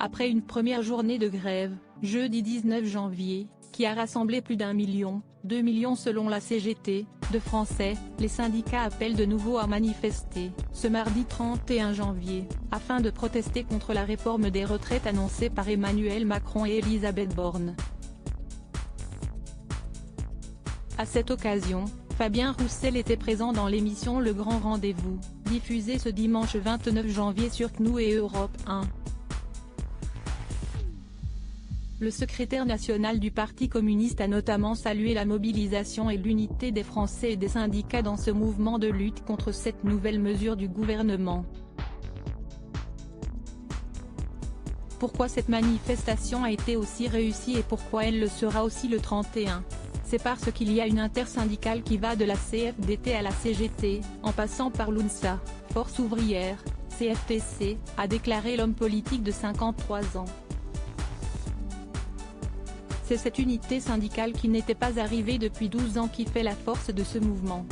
Après une première journée de grève, jeudi 19 janvier, qui a rassemblé plus d'1 million, 2 millions selon la CGT, de Français, les syndicats appellent de nouveau à manifester, ce mardi 31 janvier, afin de protester contre la réforme des retraites annoncée par Emmanuel Macron et Elisabeth Borne. À cette occasion, Fabien Roussel était présent dans l'émission Le Grand Rendez-vous, diffusée ce dimanche 29 janvier sur CNews et Europe 1. Le secrétaire national du Parti communiste a notamment salué la mobilisation et l'unité des Français et des syndicats dans ce mouvement de lutte contre cette nouvelle mesure du gouvernement. Pourquoi cette manifestation a été aussi réussie et pourquoi elle le sera aussi le 31 ? C'est parce qu'il y a une intersyndicale qui va de la CFDT à la CGT, en passant par l'UNSA, Force ouvrière, CFTC, a déclaré l'homme politique de 53 ans. C'est cette unité syndicale qui n'était pas arrivée depuis 12 ans qui fait la force de ce mouvement.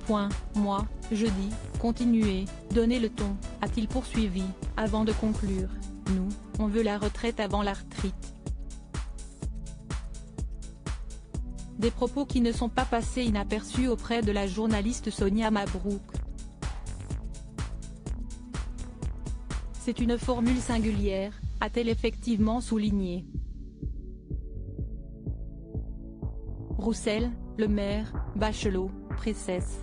Moi, je dis, continuez, donnez le ton, a-t-il poursuivi, avant de conclure, nous, on veut la retraite avant la retraite. Des propos qui ne sont pas passés inaperçus auprès de la journaliste Sonia Mabrouk. C'est une formule singulière, a-t-elle effectivement souligné. Roussel, Le Maire, Bachelot, Presses.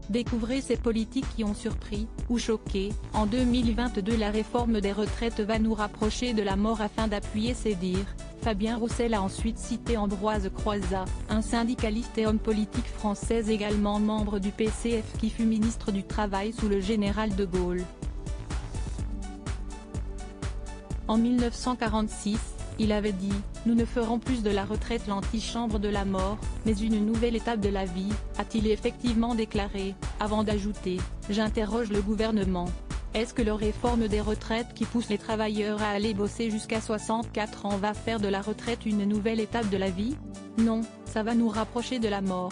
Découvrez ces politiques qui ont surpris, ou choqué. En 2022 la réforme des retraites va nous rapprocher de la mort afin d'appuyer ses dires. Fabien Roussel a ensuite cité Ambroise Croizat, un syndicaliste et homme politique français également membre du PCF qui fut ministre du Travail sous le général de Gaulle. En 1946, il avait dit « Nous ne ferons plus de la retraite l'antichambre de la mort, mais une nouvelle étape de la vie », a-t-il effectivement déclaré, avant d'ajouter « J'interroge le gouvernement. Est-ce que la réforme des retraites qui pousse les travailleurs à aller bosser jusqu'à 64 ans va faire de la retraite une nouvelle étape de la vie? Non, ça va nous rapprocher de la mort. »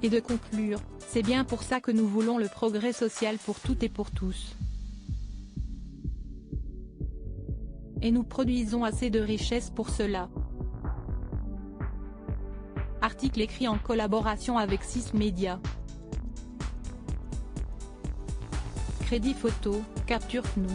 Et de conclure, c'est bien pour ça que nous voulons le progrès social pour toutes et pour tous. Et nous produisons assez de richesses pour cela. Article écrit en collaboration avec 6 médias. Crédit photo, capture CNews.